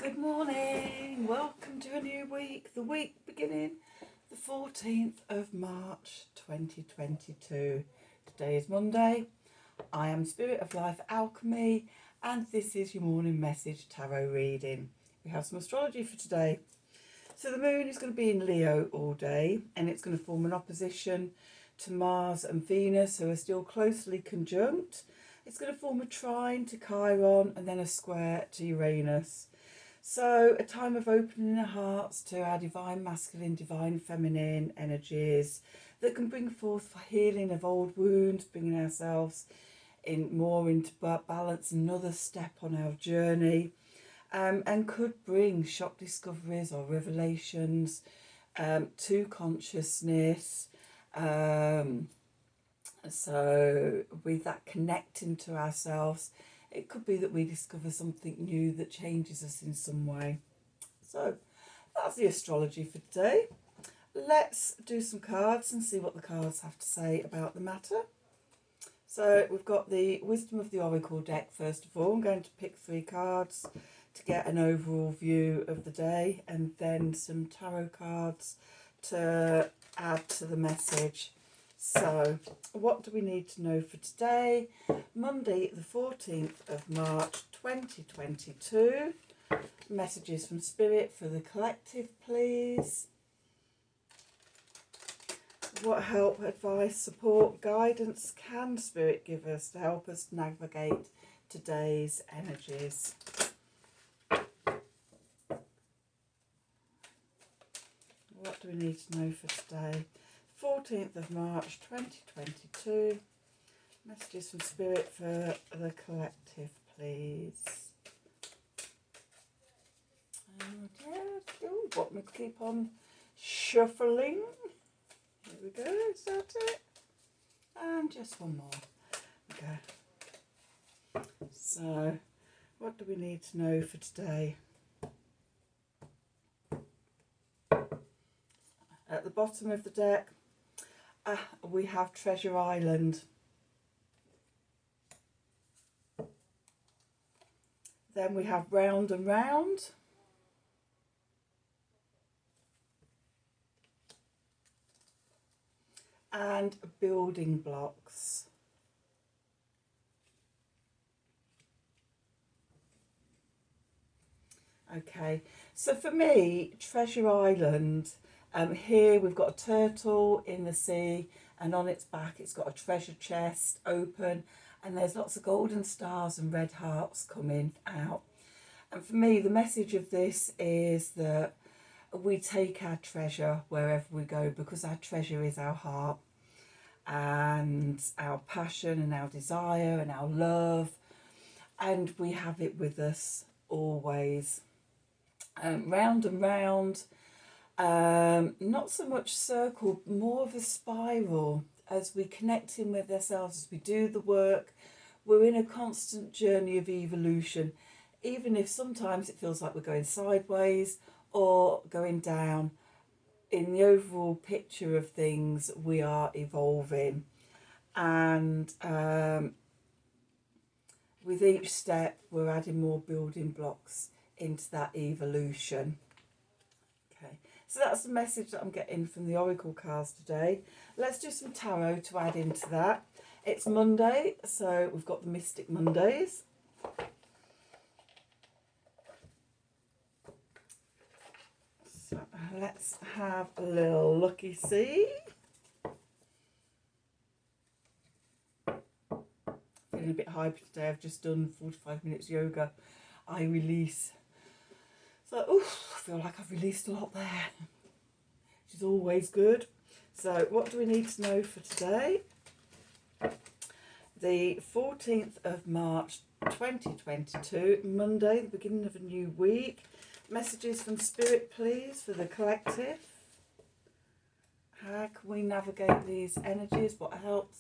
Good morning, welcome to a new week, the week beginning the 14th of March 2022. Today is Monday. I am Spirit of Life Alchemy and this is your morning message tarot reading. We have some astrology for today. So the moon is going to be in Leo all day and it's going to form an opposition to Mars and Venus, who are still closely conjunct. It's going to form a trine to Chiron and then a square to Uranus. So a time of opening our hearts to our divine masculine, divine feminine energies that can bring forth healing of old wounds, bringing ourselves in more into balance, another step on our journey, and could bring shock discoveries or revelations to consciousness. So with that connecting to ourselves, it could be that we discover something new that changes us in some way. So that's the astrology for today. Let's do some cards and see what the cards have to say about the matter. So we've got the Wisdom of the Oracle deck first of all. I'm going to pick 3 cards to get an overall view of the day, and then some tarot cards to add to the message. So, what do we need to know for today? Monday, the 14th of March, 2022. Messages from Spirit for the collective, please. What help, advice, support, guidance can Spirit give us to help us navigate today's energies? What do we need to know for today? 14th of March 2022. Messages from Spirit for the collective, please. And what we keep on shuffling. Here we go, is that it? And just one more. Okay. So, what do we need to know for today? At the bottom of the deck, we have Treasure Island. Then we have Round and Round. And Building Blocks. Okay, so for me, Treasure Island, here we've got a turtle in the sea, and on its back it's got a treasure chest open, and there's lots of golden stars and red hearts coming out. And for me, the message of this is that we take our treasure wherever we go, because our treasure is our heart and our passion and our desire and our love, and we have it with us always. Round and round, not so much circle, more of a spiral. As we connect in with ourselves, as we do the work, we're in a constant journey of evolution, even if sometimes it feels like we're going sideways or going down. In the overall picture of things, we are evolving, and with each step we're adding more building blocks into that evolution. Okay, so that's the message that I'm getting from the Oracle cards today. Let's do some tarot to add into that. It's Monday, so we've got the Mystic Mondays. So let's have a little looky see. Feeling a bit hyped today. I've just done 45 minutes yoga. I release. So, oof, I feel like I've released a lot there, which is always good. So, what do we need to know for today? The 14th of March 2022, Monday, the beginning of a new week. Messages from Spirit, please, for the collective. How can we navigate these energies? What help,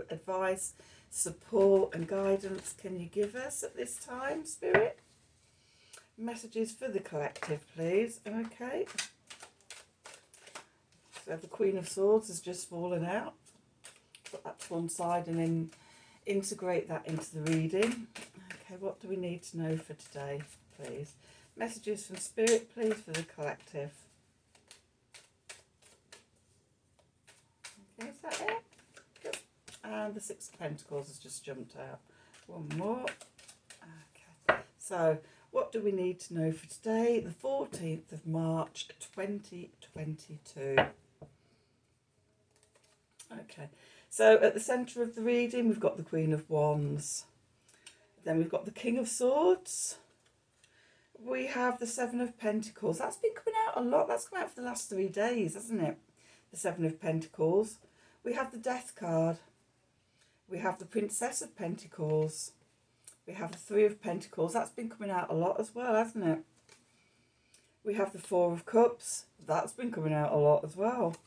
advice, support and guidance can you give us at this time, Spirit? Messages for the collective, please. Okay. So the Queen of Swords has just fallen out. Put that to one side and then integrate that into the reading. Okay, what do we need to know for today, please? Messages from Spirit, please, for the collective. Okay, is that it? Good. And the Six of Pentacles has just jumped out. One more. Okay. So, what do we need to know for today? The 14th of March, 2022. Okay. So, at the centre of the reading, we've got the Queen of Wands. Then we've got the King of Swords. We have the Seven of Pentacles. That's been coming out a lot. That's come out for the last 3 days, hasn't it? The Seven of Pentacles. We have the Death card. We have the Princess of Pentacles. We have the Three of Pentacles. That's been coming out a lot as well, hasn't it? We have the Four of Cups. That's been coming out a lot as well.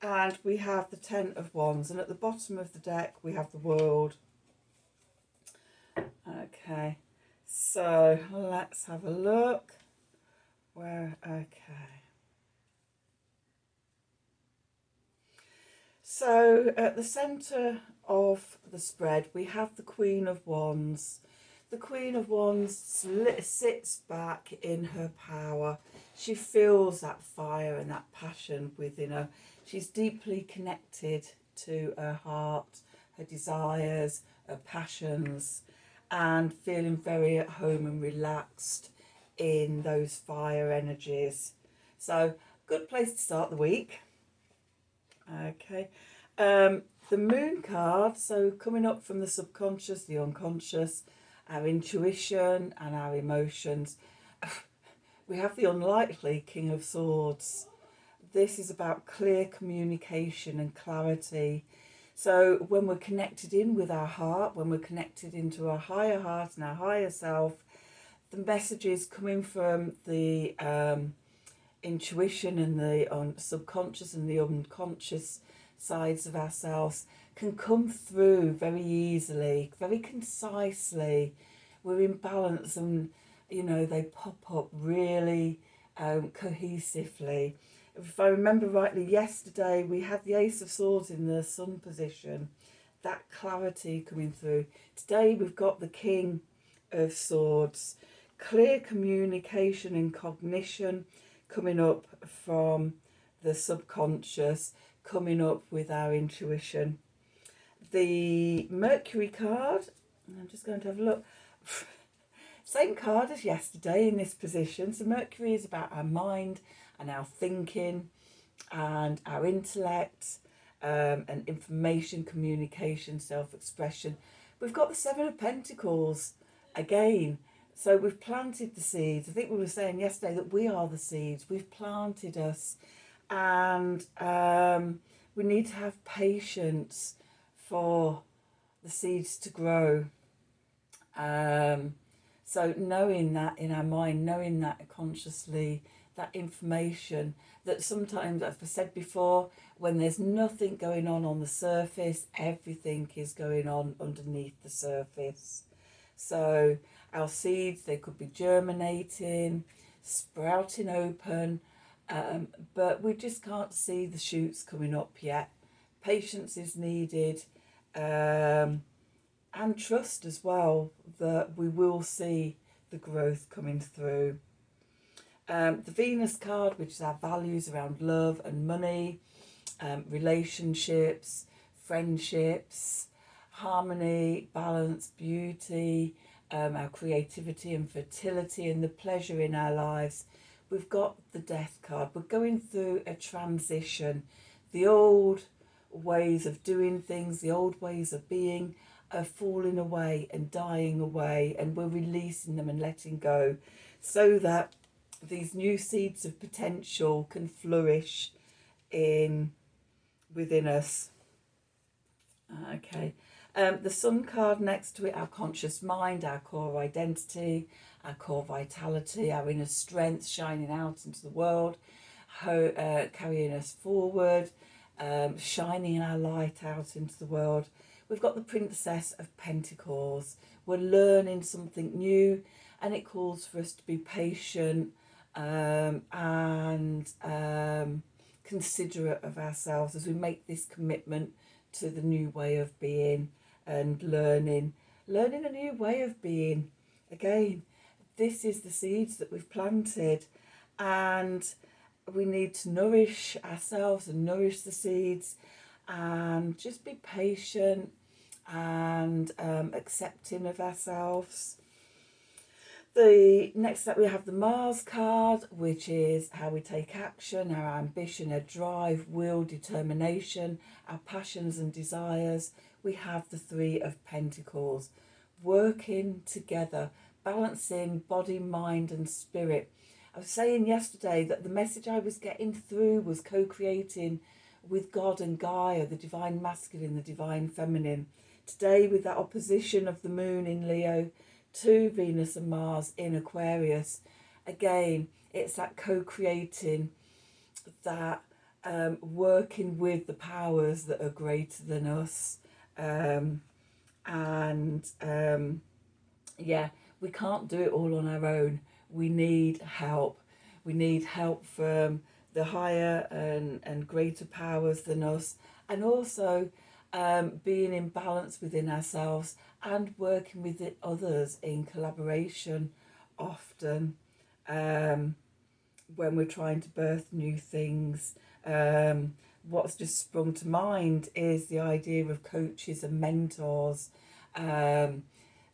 And we have the Ten of Wands. And at the bottom of the deck, we have the World. Okay. So let's have a look. Okay. So at the centre of the spread, we have the Queen of Wands. The Queen of Wands sits back in her power. She feels that fire and that passion within her. She's deeply connected to her heart, her desires, her passions, and feeling very at home and relaxed in those fire energies. So, good place to start the week. Okay. The Moon card, so coming up from the subconscious, the unconscious, our intuition and our emotions. We have the unlikely King of Swords. This is about clear communication and clarity. So when we're connected in with our heart, when we're connected into our higher heart and our higher self, the messages coming from the intuition and the subconscious and the unconscious sides of ourselves can come through very easily, very concisely. We're in balance and, you know, they pop up really cohesively. If I remember rightly, yesterday we had the Ace of Swords in the Sun position, that clarity coming through. Today we've got the King of Swords, clear communication and cognition coming up from the subconscious, coming up with our intuition. The Mercury card, I'm just going to have a look. Same card as yesterday in this position. So Mercury is about our mind and our thinking and our intellect and information, communication, self-expression. We've got the Seven of Pentacles again. So we've planted the seeds. I think we were saying yesterday that we are the seeds. We've planted us. And we need to have patience for the seeds to grow. So knowing that in our mind, knowing that consciously, that information, that sometimes, as I said before, when there's nothing going on the surface, everything is going on underneath the surface. So our seeds, they could be germinating, sprouting open, but we just can't see the shoots coming up yet. Patience is needed, and trust as well that we will see the growth coming through. The Venus card, which is our values around love and money, relationships, friendships, harmony, balance, beauty, our creativity and fertility and the pleasure in our lives. We've got the Death card. We're going through a transition. The old ways of doing things, the old ways of being are falling away and dying away, and we're releasing them and letting go so that these new seeds of potential can flourish within us. Okay. The Sun card next to it, our conscious mind, our core identity, our core vitality, our inner strength shining out into the world, carrying us forward, shining our light out into the world. We've got the Princess of Pentacles. We're learning something new, and it calls for us to be patient and considerate of ourselves as we make this commitment to the new way of being and learning a new way of being. Again, this is the seeds that we've planted, and we need to nourish ourselves and nourish the seeds, and just be patient and accepting of ourselves. The next up, we have the Mars card, which is how we take action, our ambition, our drive, will, determination, our passions and desires. We have the Three of Pentacles, working together, balancing body, mind and spirit. I was saying yesterday that the message I was getting through was co-creating with God and Gaia, the divine masculine, the divine feminine. Today, with that opposition of the moon in Leo to Venus and Mars in Aquarius, again, it's that co-creating, that working with the powers that are greater than us. Yeah, we can't do it all on our own. We need help. We need help from the higher and greater powers than us, and also being in balance within ourselves and working with others in collaboration often, when we're trying to birth new things. What's just sprung to mind is the idea of coaches and mentors,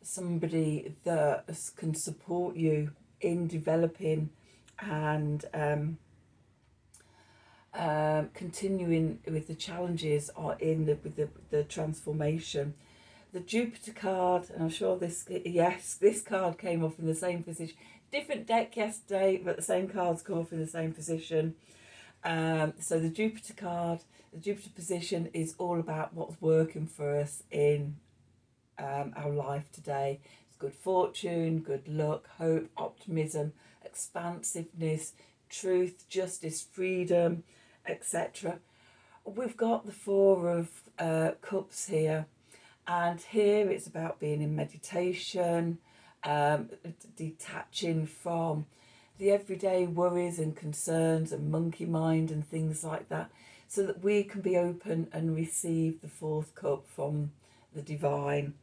somebody that can support you in developing and continuing with the challenges or with the transformation. The Jupiter card, and I'm sure this card came off in the same position. Different deck yesterday, but the same cards come off in the same position. So the Jupiter card, the Jupiter position is all about what's working for us in our life today. It's good fortune, good luck, hope, optimism, expansiveness, truth, justice, freedom, etc. We've got the Four of Cups here, and here it's about being in meditation, detaching from the everyday worries and concerns and monkey mind and things like that, so that we can be open and receive the fourth cup from the divine.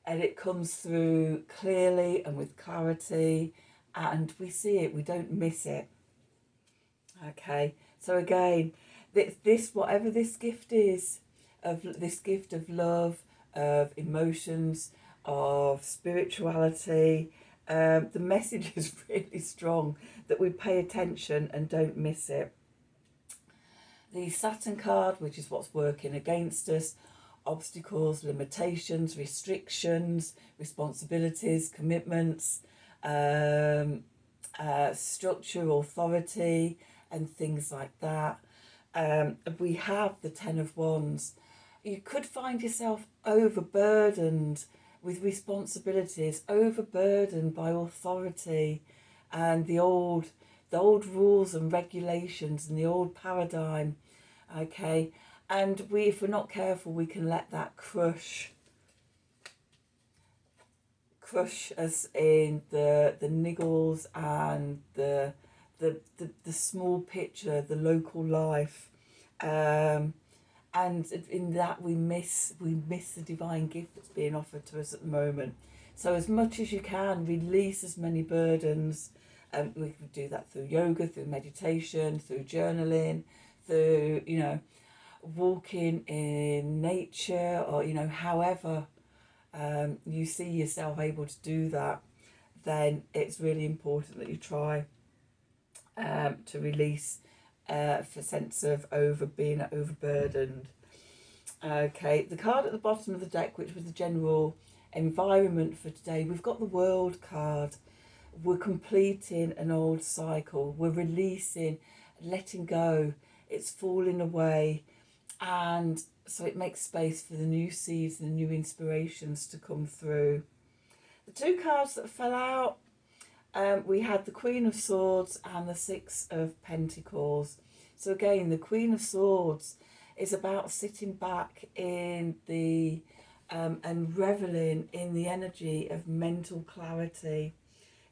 And it comes through clearly and with clarity, and we see it, we don't miss it. Okay, so again, this whatever this gift is, of this gift of love, of emotions, of spirituality, the message is really strong, that we pay attention and don't miss it. The Saturn card, which is what's working against us, obstacles, limitations, restrictions, responsibilities, commitments, structure, authority, and things like that. We have the Ten of Wands. You could find yourself overburdened with responsibilities, overburdened by authority and the old rules and regulations and the old paradigm. Okay, and if we're not careful, we can let that crush us in the niggles and the small picture, the local life, and in that we miss the divine gift that's being offered to us at the moment. So as much as you can, release as many burdens. We can do that through yoga, through meditation, through journaling, through walking in nature, or however you see yourself able to do that. Then it's really important that you try to release for sense of being overburdened. Okay, the card at the bottom of the deck, which was the general environment for today, we've got the World card. We're completing an old cycle. We're releasing, letting go. It's falling away, and so it makes space for the new seeds and the new inspirations to come through. The two cards that fell out, we had the Queen of Swords and the Six of Pentacles. So again, the Queen of Swords is about sitting back in the and reveling in the energy of mental clarity.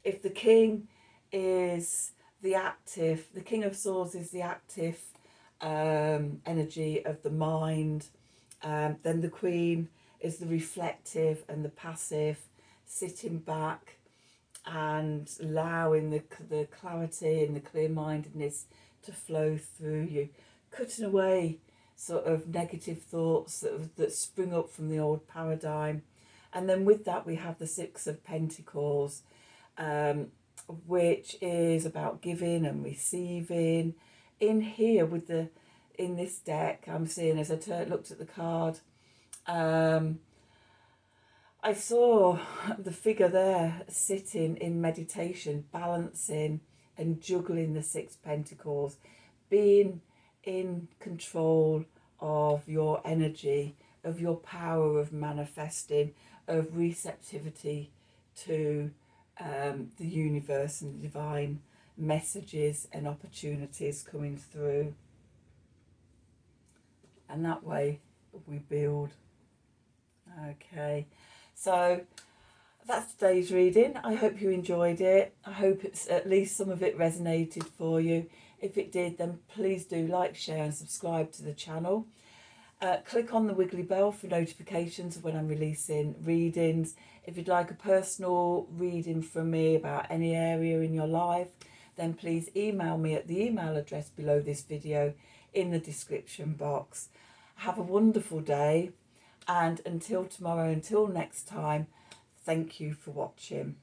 If the King is the active, the King of Swords is the active energy of the mind, then the Queen is the reflective and the passive, sitting back and allowing the clarity and the clear-mindedness to flow through you, cutting away sort of negative thoughts that spring up from the old paradigm. And then with that we have the Six of Pentacles, which is about giving and receiving. In here in this deck, I'm seeing, as I looked at the card, I saw the figure there sitting in meditation, balancing and juggling the Six Pentacles, being in control of your energy, of your power of manifesting, of receptivity to the universe and the divine messages and opportunities coming through. And that way we build. Okay, so that's today's reading. I hope you enjoyed it. I hope it's at least some of it resonated for you. If it did, then please do like, share and subscribe to the channel. Click on the wiggly bell for notifications of when I'm releasing readings. If you'd like a personal reading from me about any area in your life, then please email me at the email address below this video in the description box. Have a wonderful day, and until tomorrow, until next time, thank you for watching.